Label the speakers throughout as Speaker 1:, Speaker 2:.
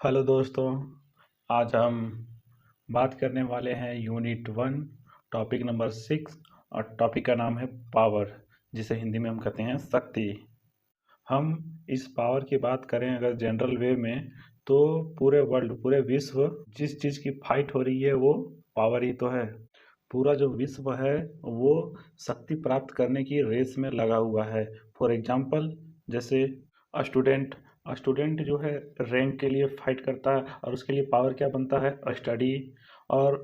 Speaker 1: Hello दोस्तों। आज हम बात करने वाले हैं यूनिट 1 टॉपिक नंबर 6 और टॉपिक का नाम है पावर, जिसे हिंदी में हम कहते हैं शक्ति। हम इस पावर की बात करें अगर जनरल वे में, तो पूरे वर्ल्ड, पूरे विश्व जिस चीज़ की फाइट हो रही है वो पावर ही तो है। पूरा जो विश्व है वो शक्ति प्राप्त करने की रेस में लगा हुआ है। फॉर एग्जाम्पल, जैसे स्टूडेंट स्टूडेंट जो है रैंक के लिए फाइट करता है और उसके लिए पावर क्या बनता है, स्टडी। और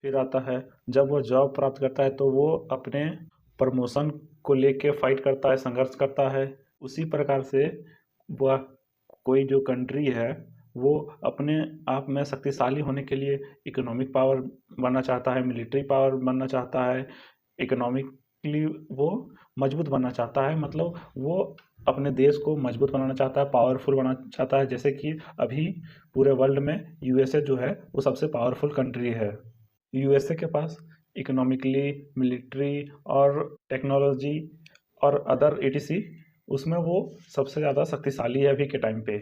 Speaker 1: फिर आता है जब वो जॉब प्राप्त करता है तो वो अपने प्रमोशन को लेके फाइट करता है, संघर्ष करता है। उसी प्रकार से वह कोई जो कंट्री है वो अपने आप में शक्तिशाली होने के लिए इकोनॉमिक पावर बनना चाहता है, मिलिट्री पावर बनना चाहता है, इकोनॉमिकली वो मजबूत बनना चाहता है। मतलब वो अपने देश को मजबूत बनाना चाहता है, पावरफुल बनाना चाहता है। जैसे कि अभी पूरे वर्ल्ड में यूएसए जो है वो सबसे पावरफुल कंट्री है। यूएसए के पास इकोनॉमिकली, मिलिट्री और टेक्नोलॉजी और अदर एटीसी, उसमें वो सबसे ज़्यादा शक्तिशाली है अभी के टाइम पे।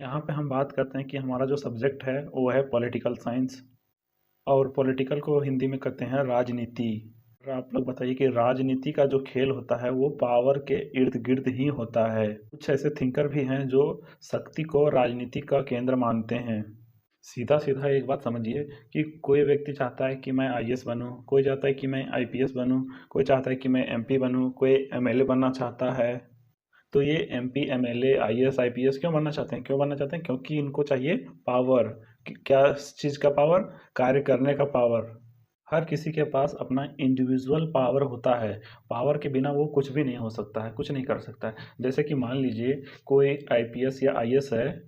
Speaker 1: यहाँ पे हम बात करते हैं कि हमारा जो सब्जेक्ट है वो है पॉलिटिकल साइंस, और पॉलिटिकल को हिंदी में कहते हैं राजनीति। और आप लोग बताइए कि राजनीति का जो खेल होता है वो पावर के इर्द गिर्द ही होता है। कुछ ऐसे थिंकर भी हैं जो शक्ति को राजनीति का केंद्र मानते हैं। सीधा सीधा एक बात समझिए कि कोई व्यक्ति चाहता है कि मैं आईएएस बनूं, कोई चाहता है कि मैं आईपीएस बनूं, कोई चाहता है कि मैं एमपी बनूं, कोई एमएलए बनना चाहता है। तो ये एमपी, एमएलए, आईएएस, आईपीएस क्यों बनना चाहते हैं? क्यों बनना चाहते हैं? क्योंकि इनको चाहिए पावर। क्या चीज़ का पावर? कार्य करने का पावर। हर किसी के पास अपना इंडिविजुअल पावर होता है। पावर के बिना वो कुछ भी नहीं हो सकता है, कुछ नहीं कर सकता है। जैसे कि मान लीजिए कोई आईपीएस या आईएएस है,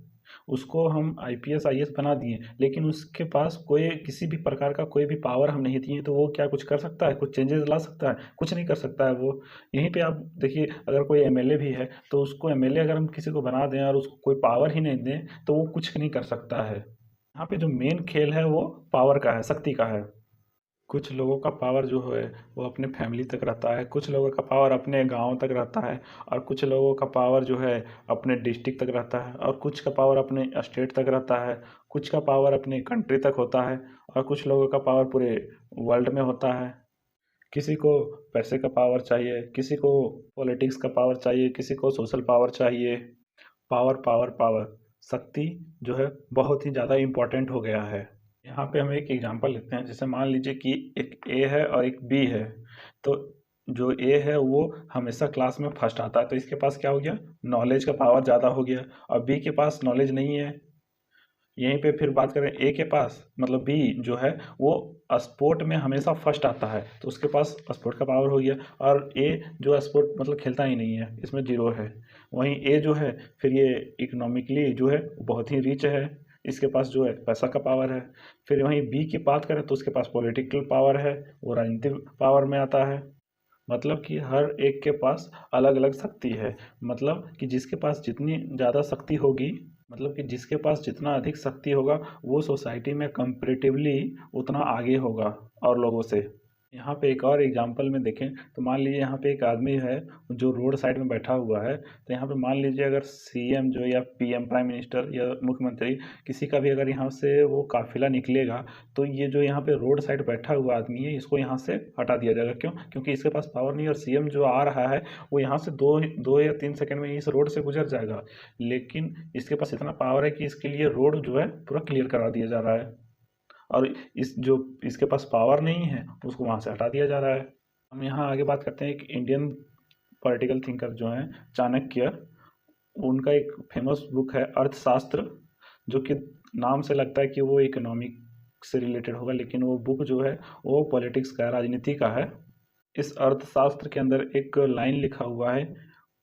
Speaker 1: उसको हम आईपीएस आईएएस बना दिए, लेकिन उसके पास कोई किसी भी प्रकार का कोई भी पावर हम नहीं दिए, तो वो क्या कुछ कर सकता है? कुछ चेंजेस ला सकता है? कुछ नहीं कर सकता है वो। यहीं पे आप देखिए, अगर कोई एमएलए भी है तो उसको एमएलए अगर हम किसी को बना दें और उसको कोई पावर ही नहीं दें तो वो कुछ नहीं कर सकता है। यहाँ पे जो मेन खेल है वो पावर का है, शक्ति का है। कुछ लोगों का पावर जो है वो अपने फैमिली तक रहता है, कुछ लोगों का पावर अपने गांव तक रहता है, और कुछ लोगों का पावर जो है अपने डिस्ट्रिक्ट तक रहता है, और कुछ का पावर अपने स्टेट तक रहता है, कुछ का पावर अपने कंट्री तक होता है, और कुछ लोगों का पावर पूरे वर्ल्ड में होता है। किसी को पैसे का पावर चाहिए, किसी को पॉलिटिक्स का पावर चाहिए, किसी को सोशल पावर चाहिए। पावर पावर पावर, शक्ति जो है बहुत ही ज़्यादा इम्पोर्टेंट हो गया है। यहाँ पे हम एक एग्जांपल लेते हैं। जैसे मान लीजिए कि एक ए है और एक बी है। तो जो ए है वो हमेशा क्लास में फर्स्ट आता है, तो इसके पास क्या हो गया, नॉलेज का पावर ज़्यादा हो गया। और बी के पास नॉलेज नहीं है। यहीं पे फिर बात करें ए के पास, मतलब बी जो है वो स्पोर्ट में हमेशा फर्स्ट आता है, तो उसके पास स्पोर्ट का पावर हो गया। और ए जो स्पोर्ट मतलब खेलता ही नहीं है, इसमें जीरो है। वहीं ए जो है फिर ये इकोनॉमिकली जो है बहुत ही रिच है, इसके पास जो है पैसा का पावर है। फिर वहीं बी की बात करें तो उसके पास पॉलिटिकल पावर है, वो राजनीतिक पावर में आता है। मतलब कि हर एक के पास अलग अलग शक्ति है। मतलब कि जिसके पास जितनी ज़्यादा शक्ति होगी, मतलब कि जिसके पास जितना अधिक शक्ति होगा वो सोसाइटी में कंपैरेटिवली उतना आगे होगा और लोगों से। यहाँ पे एक और एग्जांपल में देखें तो मान लीजिए यहाँ पे एक आदमी है जो रोड साइड में बैठा हुआ है। तो यहाँ पे मान लीजिए अगर सीएम जो या पीएम, प्राइम मिनिस्टर या मुख्यमंत्री, किसी का भी अगर यहाँ से वो काफिला निकलेगा, तो ये जो यहाँ पे रोड साइड बैठा हुआ आदमी है इसको यहाँ से हटा दिया जाएगा। क्यों? क्योंकि इसके पास पावर नहीं है, और सीएम जो आ रहा है वो यहाँ से दो या 3 सेकंड में इस रोड से गुजर जाएगा। लेकिन इसके पास इतना पावर है कि इसके लिए रोड जो है पूरा क्लियर करा दिया जा रहा है, और इस जो इसके पास पावर नहीं है उसको वहाँ से हटा दिया जा रहा है। हम यहाँ आगे बात करते हैं एक इंडियन पॉलिटिकल थिंकर जो हैं, चाणक्य। उनका एक फेमस बुक है अर्थशास्त्र, जो कि नाम से लगता है कि वो इकोनॉमिक से रिलेटेड होगा, लेकिन वो बुक जो है वो पॉलिटिक्स का, राजनीति का है। इस अर्थशास्त्र के अंदर एक लाइन लिखा हुआ है,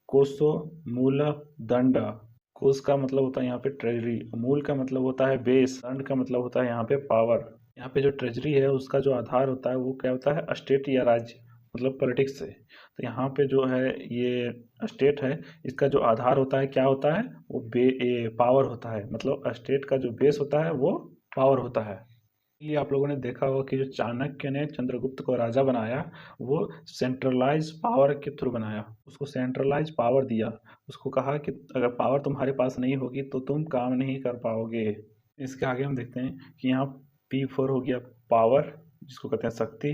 Speaker 1: कोशो मूल दंड। कोश का मतलब होता है यहाँ पे ट्रेजरी, मूल का मतलब होता है बेस, दंड का मतलब होता है यहाँ पे पावर। यहाँ पे जो ट्रेजरी है उसका जो आधार होता है वो क्या होता है, स्टेट या राज्य, मतलब पॉलिटिक्स से। तो यहाँ पे जो है ये स्टेट है, इसका जो आधार होता है क्या होता है, वो पावर होता है। मतलब स्टेट का जो बेस होता है वो पावर होता है। ये आप लोगों ने देखा होगा कि जो चाणक्य ने चंद्रगुप्त को राजा बनाया, वो सेंट्रलाइज पावर के थ्रू बनाया। उसको सेंट्रलाइज पावर दिया। उसको कहा कि अगर पावर तुम्हारे पास नहीं होगी तो तुम काम नहीं कर पाओगे। इसके आगे हम देखते हैं कि यहाँ P4 हो गया पावर, जिसको कहते हैं शक्ति।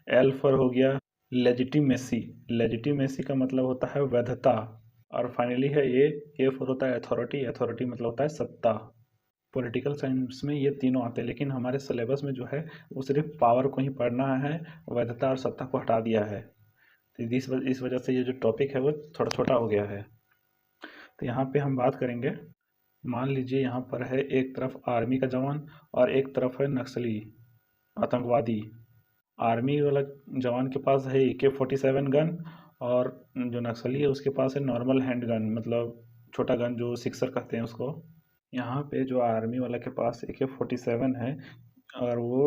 Speaker 1: L4 हो गया लेजिटिमेसी। लेजिटिमेसी का मतलब होता है वैधता। और फाइनली है A4 होता है अथॉरिटी। अथॉरिटी मतलब होता है सत्ता। पॉलिटिकल साइंस में ये तीनों आते हैं, लेकिन हमारे सिलेबस में जो है वो सिर्फ पावर को ही पढ़ना है, वैधता और सत्ता को हटा दिया है। तो इस वजह से ये जो टॉपिक है वो थोड़ा छोटा हो गया है। तो यहाँ पे हम बात करेंगे, मान लीजिए यहाँ पर है एक तरफ आर्मी का जवान और एक तरफ है नक्सली आतंकवादी। आर्मी वाला जवान के पास है AK-47 गन, और जो नक्सली है उसके पास है नॉर्मल हैंड गन, मतलब छोटा गन जो सिक्सर कहते हैं उसको। यहाँ पे जो आर्मी वाला के पास AK-47 है और वो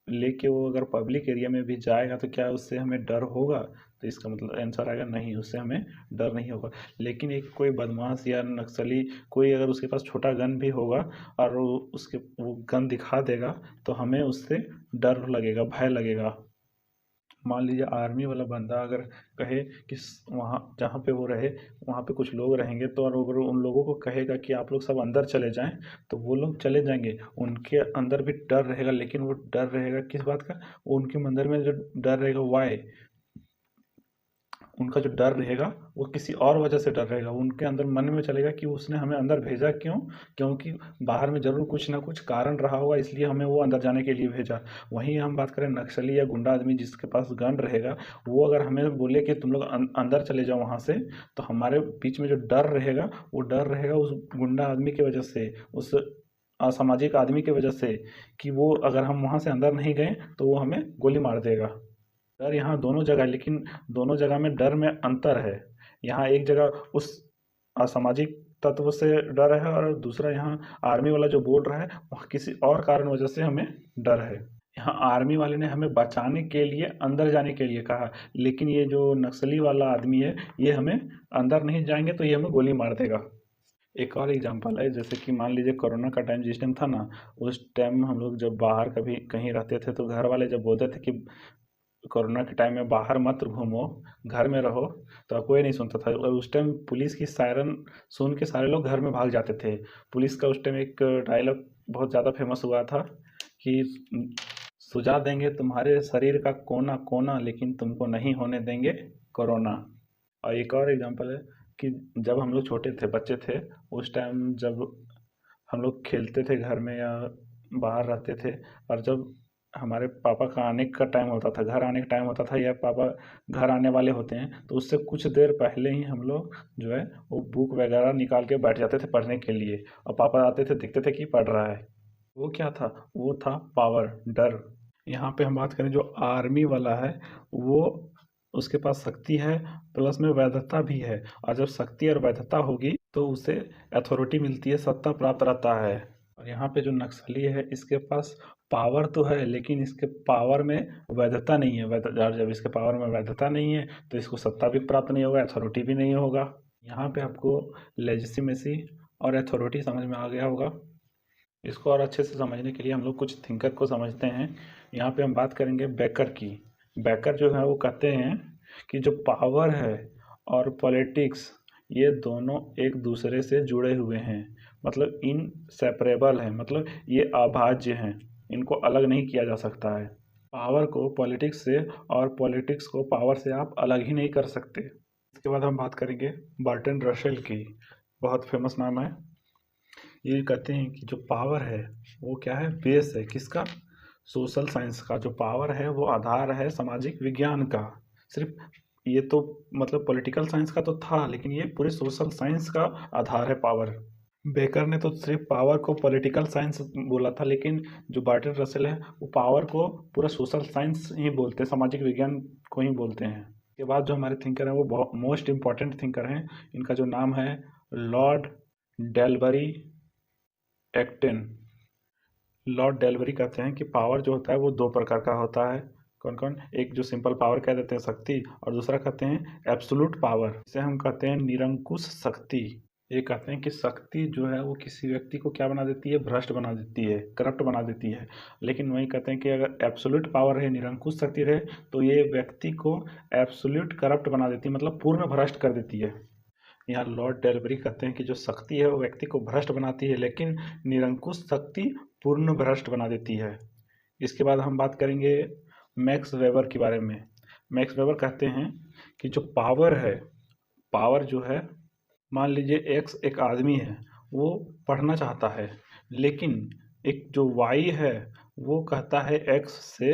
Speaker 1: लेके वो अगर पब्लिक एरिया में भी जाएगा तो क्या उससे हमें डर होगा? तो इसका मतलब आंसर आएगा नहीं, उससे हमें डर नहीं होगा। लेकिन एक कोई बदमाश या नक्सली कोई अगर उसके पास छोटा गन भी होगा और वो गन दिखा देगा तो हमें उससे डर लगेगा, भय लगेगा। मान लीजिए आर्मी वाला बंदा अगर कहे कि वहाँ जहाँ पे वो रहे वहाँ पे कुछ लोग रहेंगे, तो और अगर उन लोगों को कहेगा कि आप लोग सब अंदर चले जाएं, तो वो लोग चले जाएंगे। उनके अंदर भी डर रहेगा, लेकिन वो डर रहेगा किस बात का? वो उनके अंदर में जो डर रहेगा वाई, उनका जो डर रहेगा वो किसी और वजह से डर रहेगा। उनके अंदर मन में चलेगा कि उसने हमें अंदर भेजा क्यों? क्योंकि बाहर में ज़रूर कुछ ना कुछ कारण रहा होगा, इसलिए हमें वो अंदर जाने के लिए भेजा। वहीं हम बात करें नक्सली या गुंडा आदमी जिसके पास गन रहेगा, वो अगर हमें बोले कि तुम लोग अंदर चले जाओ वहाँ से, तो हमारे बीच में जो डर रहेगा वो डर रहेगा उस गुंडा आदमी की वजह से, उस असामाजिक आदमी की वजह से, कि वो अगर हम वहाँ से अंदर नहीं गए तो वो हमें गोली मार देगा। डर यहाँ दोनों जगह है, लेकिन दोनों जगह में डर में अंतर है। यहाँ एक जगह उस असामाजिक तत्व से डर है और दूसरा यहाँ आर्मी वाला जो बोल रहा है वहाँ किसी और कारण वजह से हमें डर है। यहाँ आर्मी वाले ने हमें बचाने के लिए अंदर जाने के लिए कहा, लेकिन ये जो नक्सली वाला आदमी है ये हमें अंदर नहीं जाएंगे तो ये हमें गोली मार देगा। एक और एग्जांपल है, जैसे कि मान लीजिए कोरोना का टाइम जिस टाइम था ना, उस टाइम हम लोग जब बाहर कभी कहीं रहते थे तो घर वाले जब बोलते थे कि कोरोना के टाइम में बाहर मत घूमो, घर में रहो, तो कोई नहीं सुनता था। और उस टाइम पुलिस की सायरन सुन के सारे लोग घर में भाग जाते थे। पुलिस का उस टाइम एक डायलॉग बहुत ज़्यादा फेमस हुआ था कि सुझा देंगे तुम्हारे शरीर का कोना कोना, लेकिन तुमको नहीं होने देंगे कोरोना। और एक और एग्जांपल है कि जब हम लोग छोटे थे, बच्चे थे, उस टाइम जब हम लोग खेलते थे घर में या बाहर रहते थे, और जब हमारे पापा का आने का टाइम होता था, घर आने का टाइम होता था, या पापा घर आने वाले होते हैं, तो उससे कुछ देर पहले ही हम लोग जो है वो बुक वगैरह निकाल के बैठ जाते थे पढ़ने के लिए, और पापा आते थे, दिखते थे कि पढ़ रहा है। वो क्या था? वो था पावर, डर। यहाँ पे हम बात करें जो आर्मी वाला है, वो उसके पास शक्ति है प्लस में वैधता भी है, और जब शक्ति और वैधता होगी तो उसे अथॉरिटी मिलती है, सत्ता प्राप्त रहता है। और यहाँ पे जो नक्सली है इसके पास पावर तो है, लेकिन इसके पावर में वैधता नहीं है। और जब इसके पावर में वैधता नहीं है तो इसको सत्ता भी प्राप्त नहीं होगा, अथॉरिटी भी नहीं होगा। यहाँ पे आपको लेजिटिमेसी और अथॉरिटी समझ में आ गया होगा। इसको और अच्छे से समझने के लिए हम लोग कुछ थिंकर को समझते हैं। यहाँ पे हम बात करेंगे बेकर की। बेकर जो है वो कहते हैं कि जो पावर है और पॉलिटिक्स, ये दोनों एक दूसरे से जुड़े हुए हैं, मतलब इनसेपरेबल हैं, मतलब ये अभाज्य हैं, इनको अलग नहीं किया जा सकता है। पावर को पॉलिटिक्स से और पॉलिटिक्स को पावर से आप अलग ही नहीं कर सकते। इसके बाद हम बात करेंगे बर्टन रसेल की, बहुत फेमस नाम है। ये कहते हैं कि जो पावर है वो क्या है? बेस है किसका? सोशल साइंस का। जो पावर है वो आधार है सामाजिक विज्ञान का। सिर्फ ये तो मतलब पॉलिटिकल साइंस का तो था, लेकिन ये पूरे सोशल साइंस का आधार है पावर। बेकर ने तो सिर्फ पावर को पॉलिटिकल साइंस बोला था, लेकिन जो बर्टन रसेल है वो पावर को पूरा सोशल साइंस ही बोलते हैं, सामाजिक विज्ञान को ही बोलते हैं। इसके बाद जो हमारे थिंकर हैं वो बहुत मोस्ट इम्पॉर्टेंट थिंकर हैं। इनका जो नाम है लॉर्ड डेलबरी एक्टेन। लॉर्ड डेलबरी कहते हैं कि पावर जो होता है वो दो प्रकार का होता है। कौन कौन? एक जो सिंपल पावर कह देते हैं शक्ति, और दूसरा कहते हैं एब्सोल्यूट पावर, इसे हम कहते हैं निरंकुश शक्ति। ये कहते हैं कि शक्ति जो है वो किसी व्यक्ति को क्या बना देती है, भ्रष्ट बना देती है, करप्ट बना देती है। लेकिन वही कहते हैं कि अगर एब्सोल्यूट पावर रहे, निरंकुश शक्ति रहे, तो ये व्यक्ति को एब्सोल्यूट करप्ट बना देती है, मतलब पूर्ण भ्रष्ट कर देती है। यहाँ लॉर्ड डेलबरी कहते हैं कि जो शक्ति है वो व्यक्ति को भ्रष्ट बनाती है, लेकिन निरंकुश शक्ति पूर्ण भ्रष्ट बना देती है। इसके बाद हम बात करेंगे मैक्स वेबर के बारे में। मैक्स वेबर कहते हैं कि जो पावर है, पावर जो है, मान लीजिए एक्स एक आदमी है, वो पढ़ना चाहता है, लेकिन एक जो वाई है वो कहता है एक्स से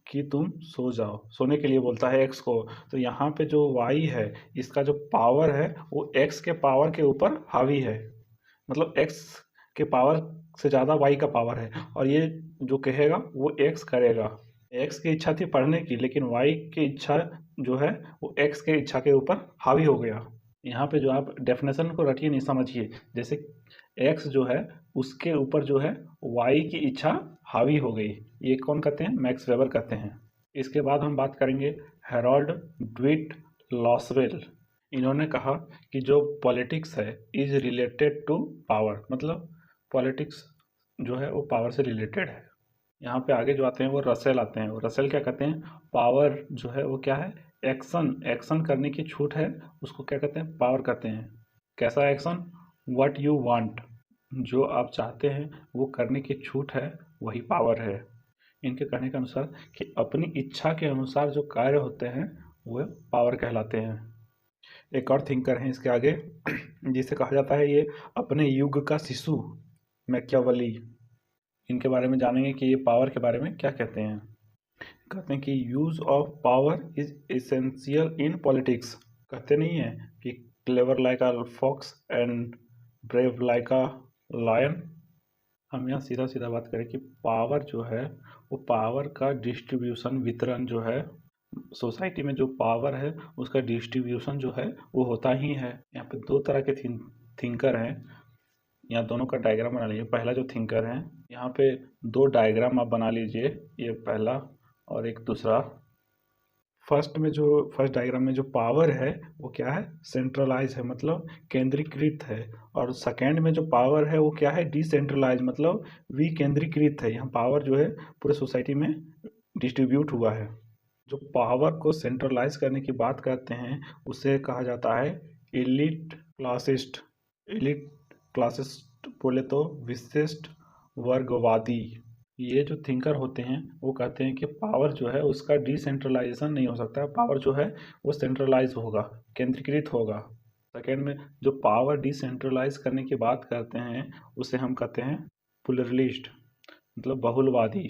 Speaker 1: कि तुम सो जाओ, सोने के लिए बोलता है एक्स को। तो यहाँ पे जो वाई है, इसका जो पावर है वो एक्स के पावर के ऊपर हावी है, मतलब एक्स के पावर से ज़्यादा वाई का पावर है, और ये जो कहेगा वो एक्स करेगा। एक्स की इच्छा थी पढ़ने की, लेकिन वाई की इच्छा जो है वो एक्स के इच्छा के ऊपर हावी हो गया। यहाँ पे जो आप डेफिनेशन को रटिए, नहीं समझिए। जैसे एक्स जो है उसके ऊपर जो है वाई की इच्छा हावी हो गई, ये कौन कहते हैं, मैक्स वेबर कहते हैं। इसके बाद हम बात करेंगे हेरोल्ड ड्विट लॉसवेल। इन्होंने कहा कि जो पॉलिटिक्स है इज रिलेटेड टू पावर, मतलब पॉलिटिक्स जो है वो पावर से रिलेटेड है। यहाँ पे आगे जो आते हैं वो रसेल आते हैं। वो रसेल क्या कहते हैं, पावर जो है वो क्या है, एक्शन करने की छूट है, उसको क्या कहते हैं, पावर कहते हैं। कैसा एक्शन, व्हाट यू वांट, जो आप चाहते हैं वो करने की छूट है, वही पावर है। इनके कहने के अनुसार कि अपनी इच्छा के अनुसार जो कार्य होते हैं वो पावर कहलाते हैं। एक और थिंकर हैं इसके आगे जिसे कहा जाता है ये अपने युग का शिशु, मैकियावेली। इनके बारे में जानेंगे कि ये पावर के बारे में क्या कहते हैं। कहते हैं कि use of power is essential in politics. कहते नहीं है कि clever like a fox and brave like a lion. हम यहाँ सीधा सीधा बात करें कि पावर जो है वो पावर का डिस्ट्रीब्यूशन, वितरण जो है सोसाइटी में, जो पावर है उसका डिस्ट्रीब्यूशन जो है वो होता ही है। यहाँ पे दो तरह के थिंकर हैं, यहाँ दोनों का डायग्राम बना लीजिए। पहला जो थिंकर है, यहाँ पे दो डायग्राम आप बना लीजिए, ये पहला और एक दूसरा। फर्स्ट डायग्राम में जो पावर है वो क्या है, सेंट्रलाइज है, मतलब केंद्रीकृत है। और सेकेंड में जो पावर है वो क्या है, डिसेंट्रलाइज, मतलब विकेंद्रीकृत है। यहाँ पावर जो है पूरे सोसाइटी में डिस्ट्रीब्यूट हुआ है। जो पावर को सेंट्रलाइज करने की बात करते हैं उसे कहा जाता है एलिट क्लासिस्ट। एलिट क्लासिस्ट बोले तो विशिष्ट वर्गवादी। ये जो थिंकर होते हैं वो कहते हैं कि पावर जो है उसका डिसेंट्रलाइजेशन नहीं हो सकता, पावर जो है वो सेंट्रलाइज होगा, केंद्रीकृत होगा। सेकेंड में जो पावर डिसेंट्रलाइज करने की बात करते हैं उसे हम कहते हैं प्लुरलिस्ट, मतलब बहुलवादी।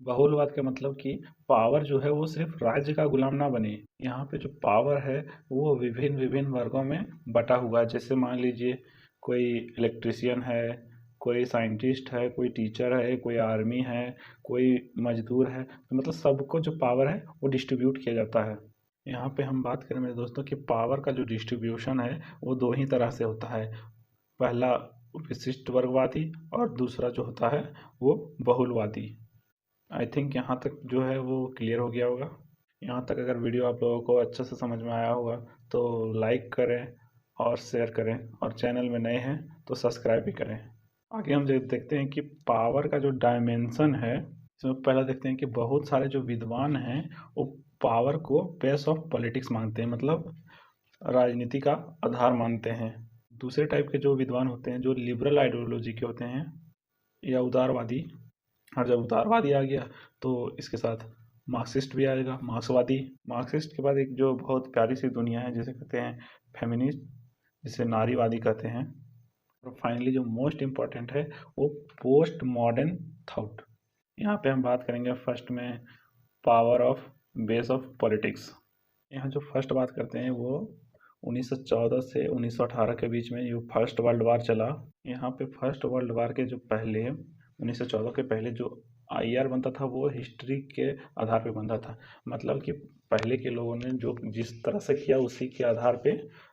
Speaker 1: बहुलवाद का मतलब कि पावर जो है वो सिर्फ राज्य का गुलाम ना बने। यहाँ पे जो पावर है वो विभिन्न विभिन्न वर्गों में बटा हुआ है। जैसे मान लीजिए कोई इलेक्ट्रिशियन है, कोई साइंटिस्ट है, कोई टीचर है, कोई आर्मी है, कोई मजदूर है, तो मतलब सबको जो पावर है वो डिस्ट्रीब्यूट किया जाता है। यहाँ पे हम बात करें मेरे दोस्तों कि पावर का जो डिस्ट्रीब्यूशन है वो दो ही तरह से होता है। पहला विशिष्ट वर्गवादी और दूसरा जो होता है वो बहुलवादी। आई थिंक यहाँ तक जो है वो क्लियर हो गया होगा। यहाँ तक अगर वीडियो आप लोगों को अच्छे से समझ में आया होगा तो लाइक करें और शेयर करें, और चैनल में नए हैं तो सब्सक्राइब भी करें। आगे हम देखते हैं कि पावर का जो डायमेंशन है, इसमें पहला देखते हैं कि बहुत सारे जो विद्वान हैं वो पावर को बेस ऑफ पॉलिटिक्स मानते हैं, मतलब राजनीति का आधार मानते हैं। दूसरे टाइप के जो विद्वान होते हैं जो लिबरल आइडियोलॉजी के होते हैं या उदारवादी। और जब उदारवादी आ गया तो इसके साथ मार्क्सिस्ट भी आएगा, मार्क्सवादी। मार्क्सिस्ट के बाद एक जो बहुत प्यारी सी दुनिया है जिसे कहते हैं फेमिनिस्ट, जिसे नारीवादी कहते हैं। और फाइनली जो मोस्ट इम्पॉर्टेंट है वो पोस्ट मॉडर्न थॉट। यहाँ पे हम बात करेंगे फर्स्ट में power of base of politics. यहाँ जो फर्स्ट बात करते हैं वो 1914 से 1918 के बीच में जो फर्स्ट वर्ल्ड वार चला। यहाँ पे फर्स्ट वर्ल्ड वार के जो पहले 1914 के पहले जो आईआर बनता था वो हिस्ट्री के आधार पे बनता था, मतलब कि पहले के लोगों ने जो जिस तरह से किया उसी के आधार पे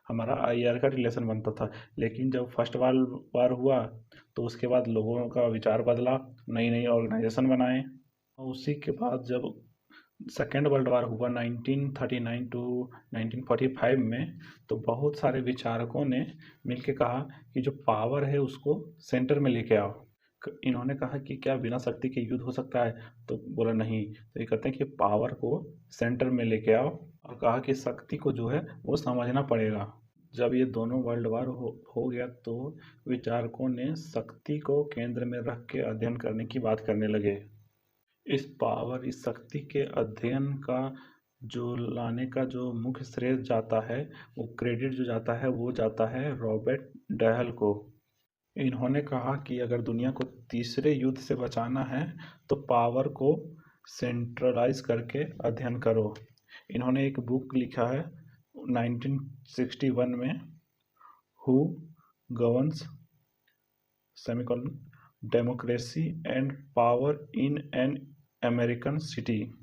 Speaker 1: हमारा आईआर का रिलेशन बनता था। लेकिन जब फर्स्ट वर्ल्ड वार हुआ तो उसके बाद लोगों का विचार बदला, नई नई ऑर्गेनाइजेशन बनाए, और उसी के बाद जब सेकेंड वर्ल्ड वार हुआ 1939 टू 1945 में, तो बहुत सारे विचारकों ने मिलकर कहा कि जो पावर है उसको सेंटर में लेके आओ। इन्होंने कहा कि क्या बिना शक्ति के युद्ध हो सकता है? तो बोला नहीं। तो ये कहते हैं कि पावर को सेंटर में लेके आओ, और कहा कि शक्ति को जो है वो समझना पड़ेगा। जब ये दोनों वर्ल्ड वार हो गया तो विचारकों ने शक्ति को केंद्र में रख के अध्ययन करने की बात करने लगे। इस शक्ति के अध्ययन का जो लाने का जो मुख्य श्रेय जाता है, वो क्रेडिट जो जाता है वो जाता है रॉबर्ट डहल को। इन्होंने कहा कि अगर दुनिया को तीसरे युद्ध से बचाना है तो पावर को सेंट्रलाइज करके अध्ययन करो। इन्होंने एक बुक लिखा है 1961 में, who governs democracy and power in an American city.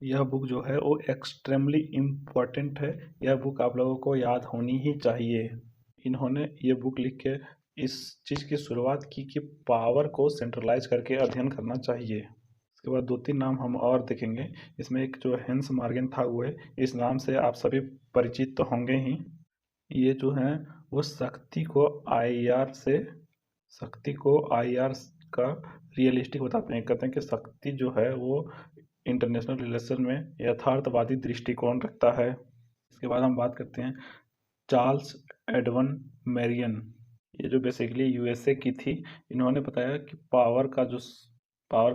Speaker 1: यह बुक जो है वो एक्सट्रीमली इम्पोर्टेंट है। यह बुक आप लोगों को याद होनी ही चाहिए। इन्होंने ये बुक लिख के इस चीज़ की शुरुआत की कि पावर को सेंट्रलाइज करके अध्ययन करना चाहिए। इसके बाद 2-3 नाम हम और देखेंगे। इसमें एक जो हेंस मॉर्गनथाउ है, इस नाम से आप सभी परिचित तो होंगे ही। ये जो है वो शक्ति को आईआर का रियलिस्टिक बताते हैं। कहते हैं कि शक्ति जो है वो इंटरनेशनल रिलेशन में यथार्थवादी दृष्टिकोण रखता है। इसके बाद हम बात करते हैं चार्ल्स एडवन मेरियन। ये जो बेसिकली यूएसए की थी। इन्होंने बताया कि पावर का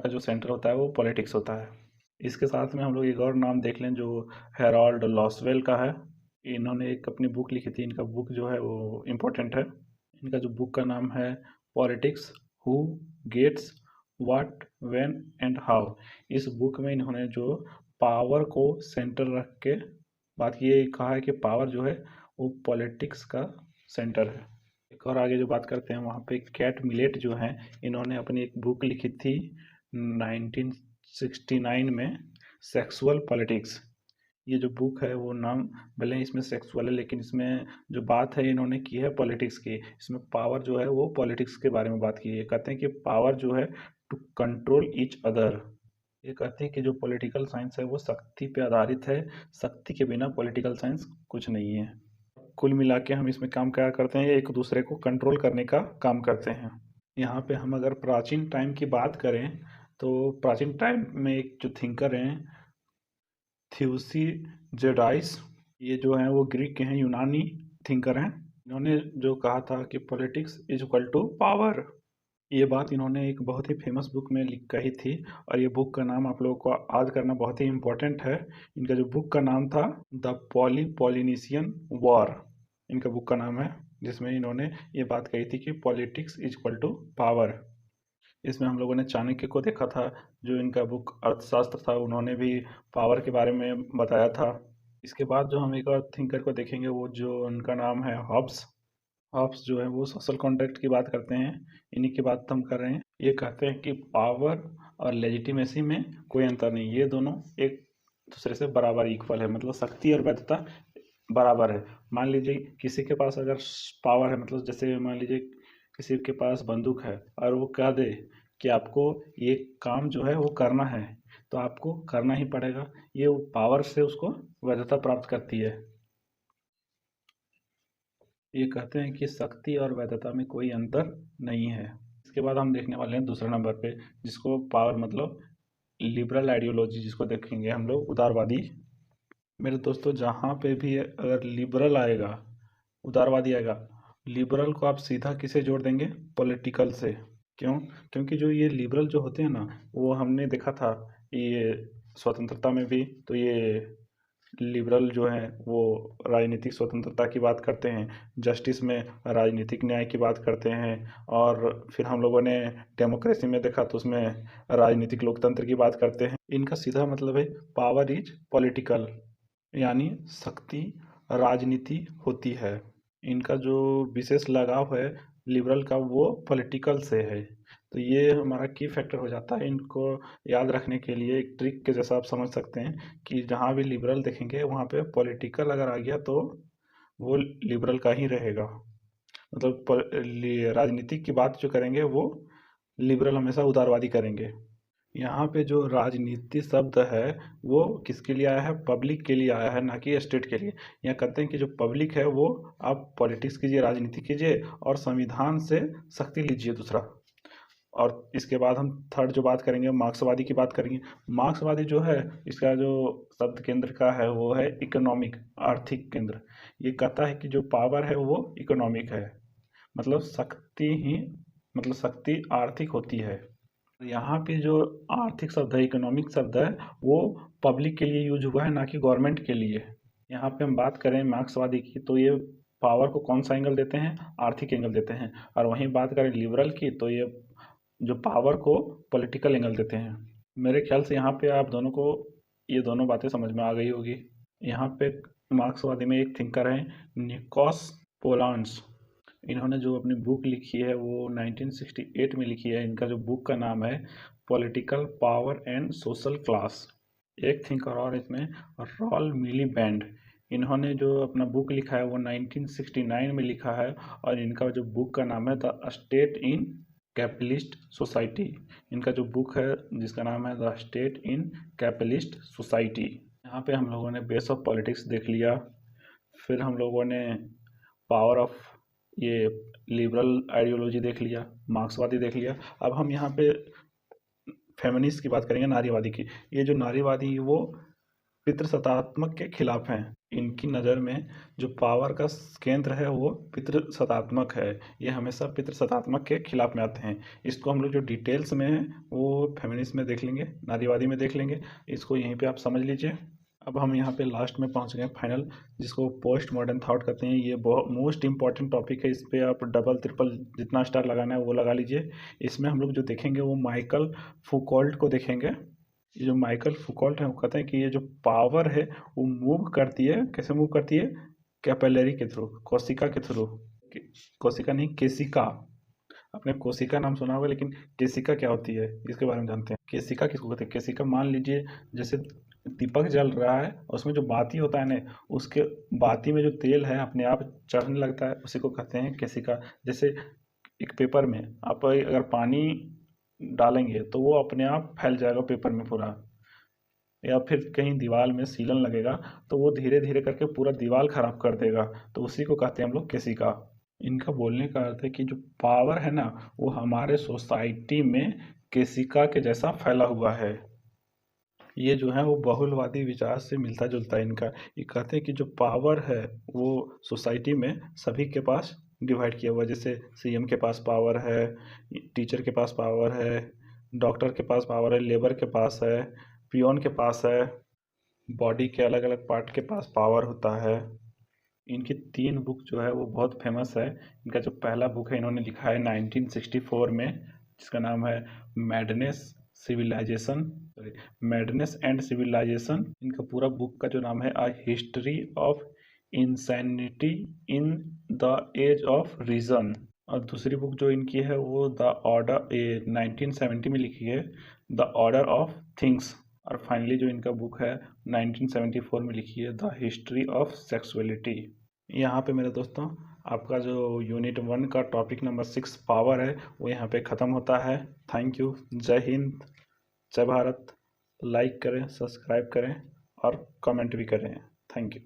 Speaker 1: जो सेंटर होता है वो पॉलिटिक्स होता है। इसके साथ में हम लोग एक और नाम देख लें जो हेरोल्ड लॉसवेल का है। इन्होंने एक अपनी बुक लिखी थी। इनका बुक जो है वो इम्पोर्टेंट है। इनका जो बुक का नाम है politics, who gets what when and how. इस बुक में इन्होंने जो पावर को सेंटर रख के बात ये कहा है कि पावर जो है वो पॉलिटिक्स का सेंटर है। एक और आगे जो बात करते हैं वहाँ पे कैट मिलेट जो है, इन्होंने अपनी एक बुक लिखी थी 1969 में, सेक्सुअल पॉलिटिक्स। ये जो बुक है वो नाम भले इसमें सेक्सुअल है, लेकिन इसमें जो बात है इन्होंने की है पॉलिटिक्स की। इसमें पावर जो है वो पॉलिटिक्स के बारे में बात की है। कहते हैं कि पावर जो है टू कंट्रोल ईच अदर। ये कहते हैं कि जो पॉलिटिकल साइंस है वो शक्ति पे आधारित है। शक्ति के बिना पॉलिटिकल साइंस कुछ नहीं है। कुल मिला के हम इसमें काम क्या करते हैं, एक दूसरे को कंट्रोल करने का काम करते हैं। यहाँ पे हम अगर प्राचीन टाइम की बात करें तो प्राचीन टाइम में एक जो थिंकर हैं थ्यूसिडिडाइस, ये जो हैं वो ग्रीक के हैं, यूनानी थिंकर हैं। इन्होंने जो कहा था कि politics is equal to power. ये बात इन्होंने एक बहुत ही फेमस बुक में कही थी, और ये बुक का नाम आप लोगों को याद करना बहुत ही इम्पोर्टेंट है। इनका जो बुक का नाम था द पॉलिनीशियन वॉर, इनका बुक का नाम है, जिसमें इन्होंने ये बात कही थी कि politics is equal to power. इसमें हम लोगों ने चाणक्य को देखा था, जो इनका बुक अर्थशास्त्र था, उन्होंने भी पावर के बारे में बताया था। इसके बाद जो हम एक और थिंकर को देखेंगे, वो जो उनका नाम है हॉब्स। हॉब्स जो है वो सोशल कॉन्ट्रैक्ट की बात करते हैं। इन्हीं की बात हम कर रहे हैं। ये कहते हैं कि पावर और लेजिटिमेसी में कोई अंतर नहीं, ये दोनों एक दूसरे से बराबर इक्वल है। मतलब शक्ति और वैधता बराबर है। मान लीजिए किसी के पास अगर पावर है, मतलब जैसे मान लीजिए किसी के पास बंदूक है और वो कह दे कि आपको ये काम जो है वो करना है, तो आपको करना ही पड़ेगा। ये पावर से उसको वैधता प्राप्त करती है। ये कहते हैं कि शक्ति और वैधता में कोई अंतर नहीं है। इसके बाद हम देखने वाले हैं दूसरे नंबर पे, जिसको पावर मतलब लिबरल आइडियोलॉजी, जिसको देखेंगे हम लोग उदारवादी। मेरे दोस्तों, जहाँ पे भी अगर लिबरल आएगा, उदारवादी आएगा, लिबरल को आप सीधा किसे जोड़ देंगे? पॉलिटिकल से। क्यों? क्योंकि जो ये लिबरल जो होते हैं ना, वो हमने देखा था ये स्वतंत्रता में भी, तो ये लिबरल जो हैं वो राजनीतिक स्वतंत्रता की बात करते हैं, जस्टिस में राजनीतिक न्याय की बात करते हैं, और फिर हम लोगों ने डेमोक्रेसी में देखा तो उसमें राजनीतिक लोकतंत्र की बात करते हैं। इनका सीधा मतलब है पावर इज पॉलिटिकल, यानी शक्ति राजनीति होती है। इनका जो विशेष लगाव है लिबरल का वो पॉलिटिकल से है। तो ये हमारा की फैक्टर हो जाता है। इनको याद रखने के लिए एक ट्रिक के जैसा आप समझ सकते हैं कि जहाँ भी लिबरल देखेंगे वहाँ पे पॉलिटिकल अगर आ गया तो वो लिबरल का ही रहेगा। मतलब राजनीतिक की बात जो करेंगे वो लिबरल हमेशा उदारवादी करेंगे। यहाँ पे जो राजनीति शब्द है वो किसके लिए आया है? पब्लिक के लिए आया है, ना कि स्टेट के लिए। यहाँ कहते हैं कि जो पब्लिक है वो आप पॉलिटिक्स कीजिए, राजनीति कीजिए और संविधान से शक्ति लीजिए दूसरा। और इसके बाद हम थर्ड जो बात करेंगे मार्क्सवादी की बात करेंगे। मार्क्सवादी जो है इसका जो शब्द केंद्र का है वो है इकोनॉमिक, आर्थिक केंद्र। ये कहता है कि जो पावर है वो इकोनॉमिक है, मतलब शक्ति ही, मतलब शक्ति आर्थिक होती है। यहाँ पे जो आर्थिक शब्द है, इकोनॉमिक शब्द है, वो पब्लिक के लिए यूज हुआ है, ना कि गवर्नमेंट के लिए। यहाँ पे हम बात करें मार्क्सवादी की तो ये पावर को कौन सा एंगल देते हैं? आर्थिक एंगल देते हैं। और वहीं बात करें लिबरल की तो ये जो पावर को पॉलिटिकल एंगल देते हैं। मेरे ख्याल से यहाँ पे आप दोनों को ये दोनों बातें समझ में आ गई होगी। यहाँ पे मार्क्सवादी में एक थिंकर है निकोस पोलांस। इन्होंने जो अपनी बुक लिखी है वो 1968 में लिखी है। इनका जो बुक का नाम है political power and social class. एक थिंकर और इसमें रॉल मिलीबैंड, इन्होंने जो अपना बुक लिखा है वो 1969 में लिखा है और इनका जो बुक का नाम है the state in capitalist society. इनका जो बुक है जिसका नाम है the state in capitalist society. यहाँ पे हम लोगों ने बेस ऑफ पॉलिटिक्स देख लिया, फिर हम लोगों ने पावर ऑफ ये लिबरल आइडियोलॉजी देख लिया, मार्क्सवादी देख लिया। अब हम यहाँ पे फेमिनिस्ट की बात करेंगे, नारीवादी की। ये जो नारीवादी वो पितृसत्तात्मक के खिलाफ हैं। इनकी नज़र में जो पावर का केंद्र है वो पितृसत्तात्मक है। ये हमेशा पितृसत्तात्मक के खिलाफ में आते हैं। इसको हम लोग जो डिटेल्स में है वो फेमिनिस्ट में देख लेंगे, नारीवादी में देख लेंगे। इसको यहीं पे आप समझ लीजिए। अब हम यहाँ पे लास्ट में पहुँच गए फाइनल, जिसको पोस्ट मॉडर्न थॉट कहते हैं। ये बहुत मोस्ट इंपॉर्टेंट टॉपिक है। इस पर आप डबल ट्रिपल जितना स्टार लगाना है वो लगा लीजिए। इसमें हम लोग जो देखेंगे वो माइकल फुकोल्ट को देखेंगे। ये जो माइकल फुकोल्ट है वो कहते हैं कि ये जो पावर है वो मूव करती है, कैसे मूव करती है? कैपिलरी के थ्रू, कोशिका के थ्रू। कोशिका नहीं, केशिका। आपने कोशिका नाम सुना होगा, लेकिन केशिका क्या होती है इसके बारे में जानते हैं? केशिका किसको कहते हैं? केशिका मान लीजिए जैसे दीपक जल रहा है, उसमें जो बाती होता है ना, उसके बाती में जो तेल है अपने आप चढ़ने लगता है, उसी को कहते हैं केशिका। जैसे एक पेपर में आप अगर पानी डालेंगे तो वो अपने आप फैल जाएगा पेपर में पूरा, या फिर कहीं दीवार में सीलन लगेगा तो वो धीरे धीरे करके पूरा दीवार खराब कर देगा, तो उसी को कहते हैं हम लोग केशिका। इनका बोलने का अर्थ है कि जो पावर है ना वो हमारे सोसाइटी में केशिका के जैसा फैला हुआ है। ये जो है वो बहुलवादी विचार से मिलता जुलता है इनका। ये कहते हैं कि जो पावर है वो सोसाइटी में सभी के पास डिवाइड किया हुआ है। जैसे सीएम के पास पावर है, टीचर के पास पावर है, डॉक्टर के पास पावर है, लेबर के पास है, पियोन के पास है, बॉडी के अलग अलग पार्ट के पास पावर होता है। इनकी 3 बुक जो है वो बहुत फेमस है। इनका जो पहला बुक है इन्होंने लिखा है 1964 में, जिसका नाम है मैडनेस मैडनेस एंड सिविलाइजेशन। इनका पूरा बुक का जो नाम है a history of insanity in the age of reason. और दूसरी बुक जो इनकी है वो द ऑर्डर 1970 में लिखी है, द ऑर्डर ऑफ थिंग्स। और फाइनली जो इनका बुक है 1974 में लिखी है द हिस्ट्री ऑफ सेक्सुअलिटी। यहाँ पे मेरे दोस्तों आपका जो यूनिट 1 का टॉपिक नंबर 6 पावर है वो यहाँ पे ख़त्म होता है। Thank you. जय हिंद, जय भारत। लाइक करें, सब्सक्राइब करें और कमेंट भी करें। Thank you.